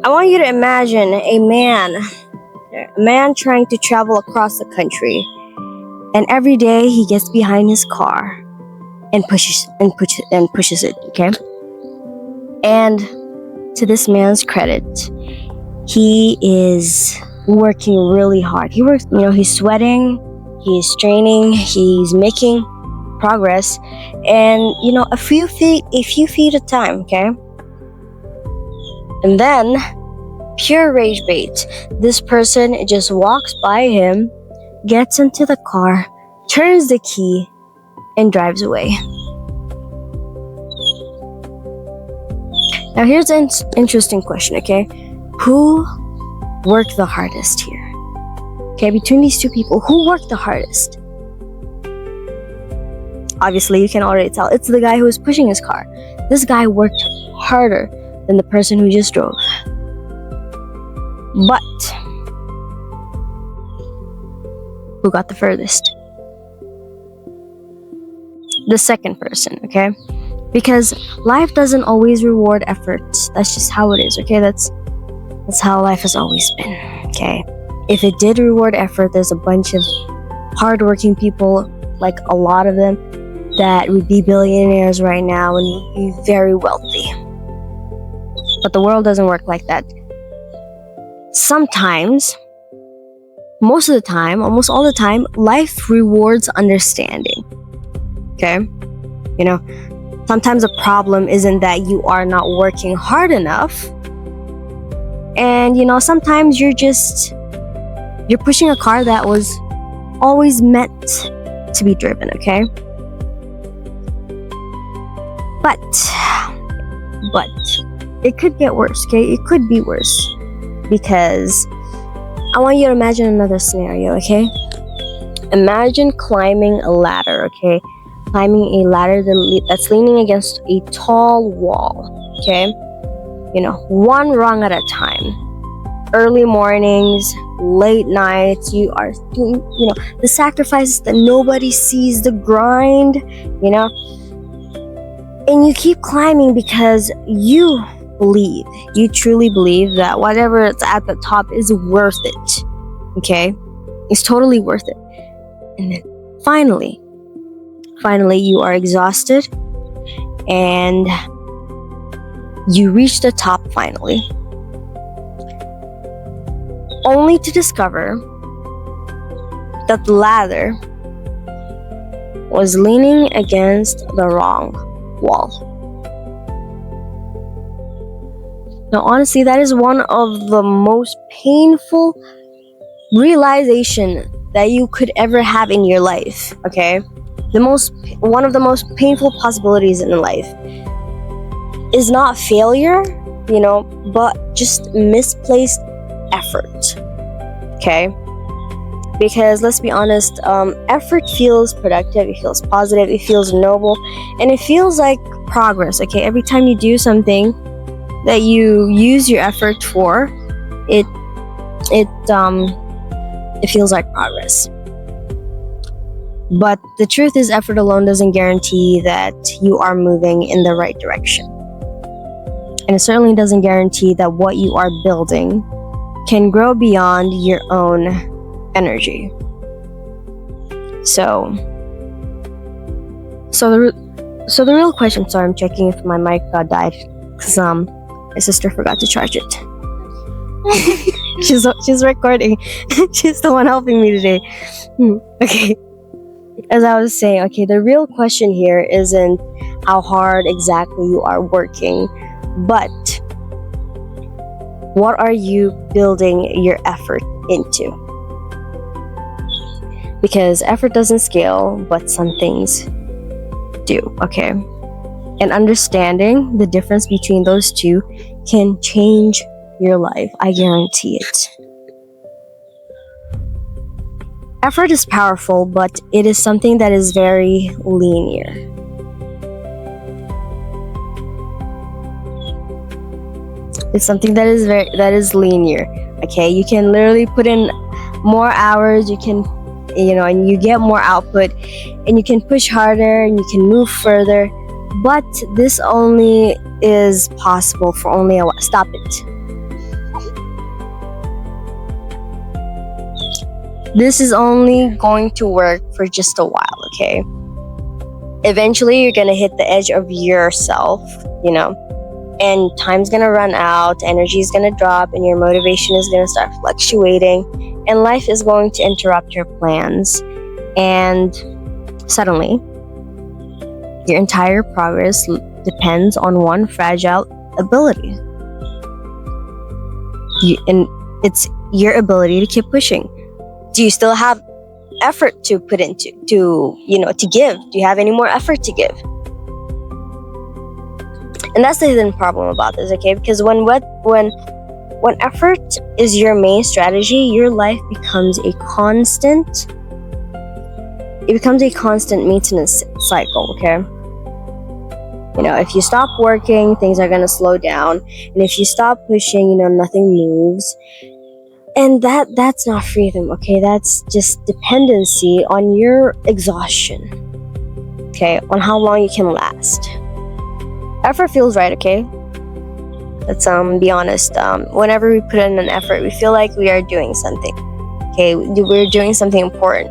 I want you to imagine a man trying to travel across the country, and every day he gets behind his car and pushes it, okay? And to this man's credit, he is working really hard. He's sweating, he's training, he's making progress, and a few feet at a time, okay? And then, pure rage bait, this person just walks by him, gets into the car, turns the key, and drives away. Now here's an interesting question, okay? Who worked the hardest here? Okay, between these two people, who worked the hardest? Obviously, you can already tell. It's the guy who was pushing his car. This guy worked harder than the person who just drove. But who got the furthest? The second person, okay? Because life doesn't always reward effort. That's just how it is, okay? That's how life has always been, okay? If it did reward effort, there's a bunch of hardworking people, like a lot of them, that would be billionaires right now and would be very wealthy. But the world doesn't work like that. Sometimes, most of the time, almost all the time, life rewards understanding. Okay? Sometimes the problem isn't that you are not working hard enough. And, sometimes you're pushing a car that was always meant to be driven, okay? But it could get worse, okay? It could be worse. Because I want you to imagine another scenario, okay? Imagine climbing a ladder, okay? Climbing a ladder that's leaning against a tall wall, okay? One rung at a time. Early mornings, late nights, you are doing, the sacrifices that nobody sees, the grind, and you keep climbing because you truly believe that whatever is at the top is worth it, okay? It's totally worth it. And then finally you are exhausted and you reach the top finally, only to discover that the ladder was leaning against the wrong wall. Now, honestly, that is one of the most painful realization that you could ever have in your life, okay? One of the most painful possibilities in life is not failure, but just misplaced effort, okay? Because let's be honest, effort feels productive, it feels positive, it feels noble, and it feels like progress, okay? Every time you do something that you use your effort for, it feels like progress. But the truth is, effort alone doesn't guarantee that you are moving in the right direction. And it certainly doesn't guarantee that what you are building can grow beyond your own energy. So the real question, sorry, I'm checking if my mic died, because my sister forgot to charge it. she's recording. She's the one helping me today. Okay. As I was saying, okay, the real question here isn't how hard exactly you are working, but what are you building your effort into? Because effort doesn't scale, but some things do, okay? And understanding the difference between those two can change your life, I guarantee it. Effort is powerful, but it is something that is very linear. It's something that is linear. Okay, you can literally put in more hours. You can and you get more output, and you can push harder and you can move further. But this only is possible for only a while. Stop it. This is only going to work for just a while, okay? Eventually, you're gonna hit the edge of yourself, and time's gonna run out, energy is gonna drop, and your motivation is gonna start fluctuating, and life is going to interrupt your plans. And suddenly, your entire progress depends on one fragile ability. And it's your ability to keep pushing. Do you still have effort to put into, to give? Do you have any more effort to give? And that's the hidden problem about this, okay? Because when effort is your main strategy, your life becomes a constant maintenance cycle, okay? If you stop working, things are gonna slow down, and if you stop pushing, nothing moves. And that's not freedom, okay? That's just dependency on your exhaustion, okay? On how long you can last. Effort feels right, okay? Let's be honest. Whenever we put in an effort, we feel like we are doing something, okay? We're doing something important.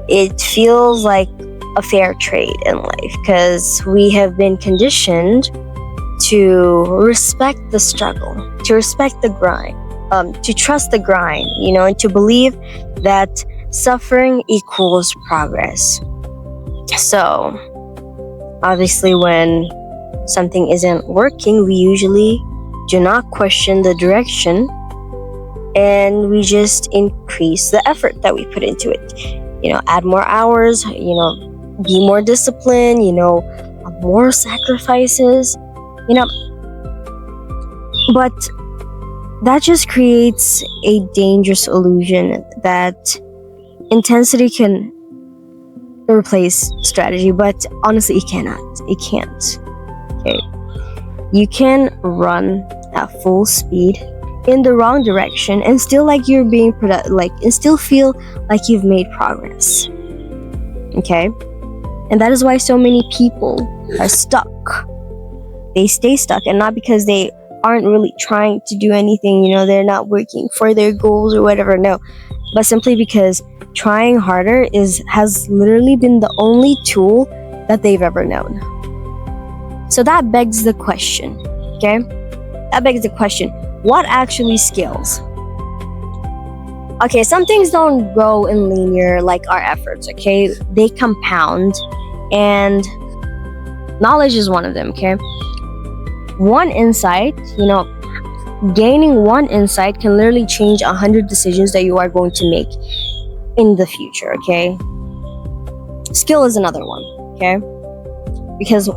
It feels like a fair trade in life because we have been conditioned to respect the struggle, to respect the grind. To trust the grind, and to believe that suffering equals progress. So, obviously, when something isn't working, we usually do not question the direction, and we just increase the effort that we put into it. Add more hours, be more disciplined, more sacrifices, But that just creates a dangerous illusion that intensity can replace strategy, but honestly, it cannot. It can't. Okay, you can run at full speed in the wrong direction and still like you're being and still feel like you've made progress. Okay, and that is why so many people are stuck. They stay stuck, and not because they aren't really trying to do anything, they're not working for their goals or whatever, no, but simply because trying harder has literally been the only tool that they've ever known. So that begs the question, okay? That begs the question, what actually scales? Okay, some things don't grow in linear like our efforts, okay? They compound, and knowledge is one of them, okay? One insight, gaining one insight can literally change 100 decisions that you are going to make in the future, okay? Skill is another one, okay? Because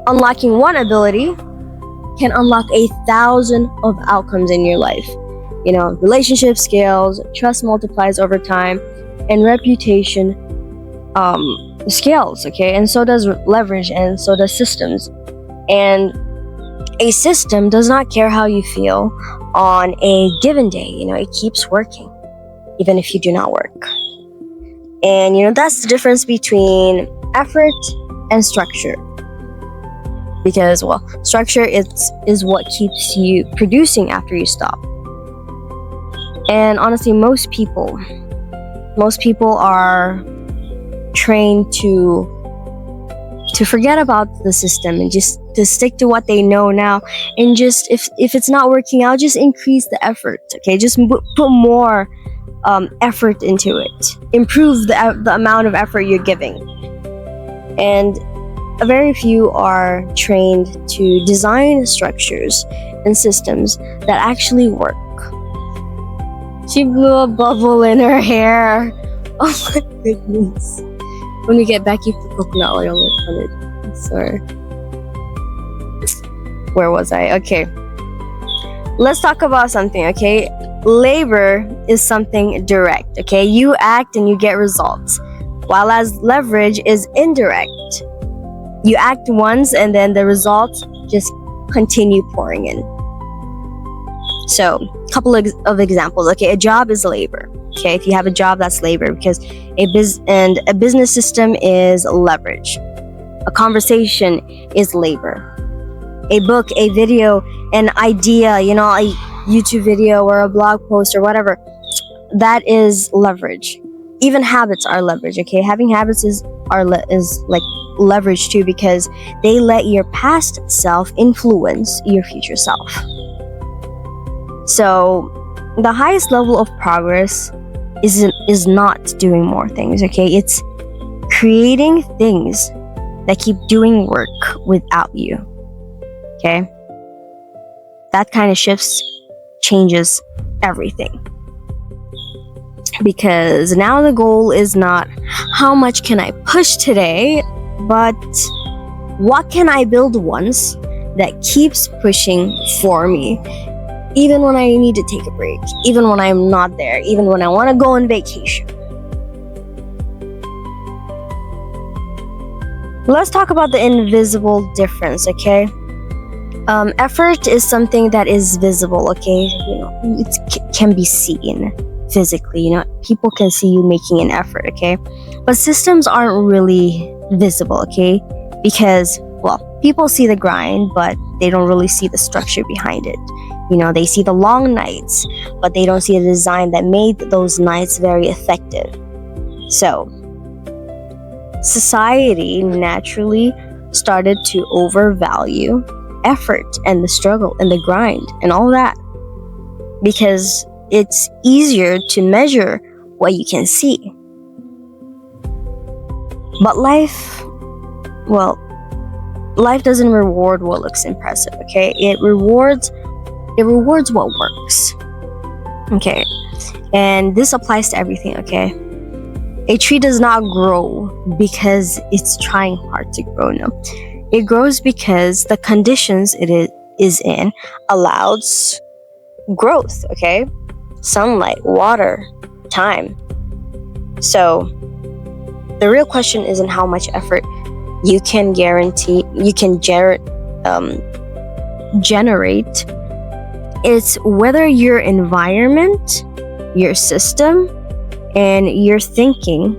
unlocking one ability can unlock 1,000 of outcomes in your life. Relationship scales, trust multiplies over time, and reputation scales, okay? And so does leverage, and so does systems. And a system does not care how you feel on a given day. It keeps working, even if you do not work. And, that's the difference between effort and structure. Because, structure is what keeps you producing after you stop. And honestly, most people are trained to forget about the system and just to stick to what they know now, and just if it's not working out, just increase the effort, okay? Just put more effort into it, improve the amount of effort you're giving. And very few are trained to design structures and systems that actually work. She blew a bubble in her hair. Oh my goodness. When we get back, you put coconut oil on it. Sorry. Where was I? Okay. Let's talk about something, okay? Labor is something direct, okay? You act and you get results. While as leverage is indirect. You act once and then the results just continue pouring in. So, couple of examples. Okay, a job is labor. Okay, if you have a job, that's labor, because a business system is leverage. A conversation is labor. A book, a video, an idea, a YouTube video or a blog post or whatever, that is leverage. Even habits are leverage. Okay, having habits is like leverage too, because they let your past self influence your future self. So the highest level of progress is not doing more things. Okay, it's creating things that keep doing work without you. Okay, that kind of changes everything, because now the goal is not how much can I push today, but what can I build once that keeps pushing for me, even when I need to take a break, even when I'm not there, even when I want to go on vacation. Let's talk about the invisible difference. Okay, effort is something that is visible. Okay, it can be seen physically. People can see you making an effort. Okay, but systems aren't really visible. Okay, because people see the grind, but they don't really see the structure behind it. They see the long nights, but they don't see the design that made those nights very effective. So society naturally started to overvalue effort and the struggle and the grind and all that, because it's easier to measure what you can see. But life doesn't reward what looks impressive. Okay, it rewards what works. Okay, and this applies to everything. Okay, a tree does not grow because it's trying hard to grow. No, it grows because the conditions it is in allows growth. Okay, sunlight, water, time. So the real question isn't how much effort you can generate. It's whether your environment, your system, and your thinking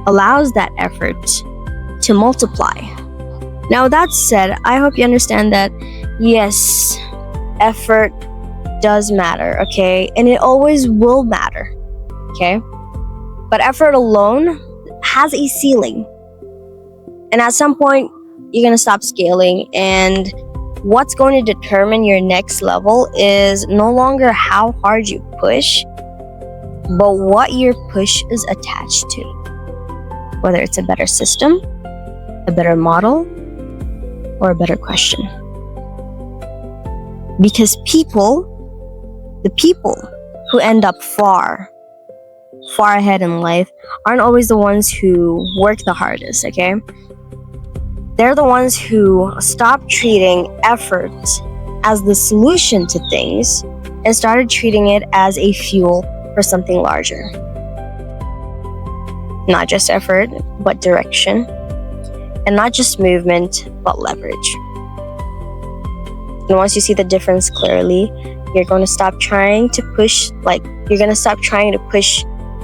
allows that effort to multiply. Now, that said, I hope you understand that yes, effort does matter. Okay, and it always will matter. Okay, but effort alone has a ceiling, and at some point you're gonna stop scaling, and what's going to determine your next level is no longer how hard you push, but what your push is attached to. Whether it's a better system, a better model, or a better question. Because the people who end up far ahead in life aren't always the ones who work the hardest. Okay, they're the ones who stop treating effort as the solution to things and started treating it as a fuel for something larger. Not just effort, but direction. And not just movement, but leverage. And once you see the difference clearly, you're going to stop trying to push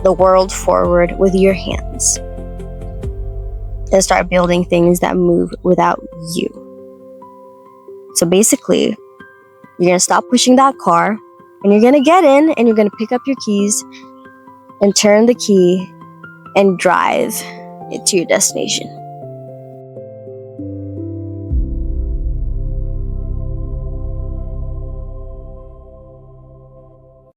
the world forward with your hands and start building things that move without you. So basically, you're going to stop pushing that car, and you're going to get in, and you're going to pick up your keys and turn the key and drive it to your destination.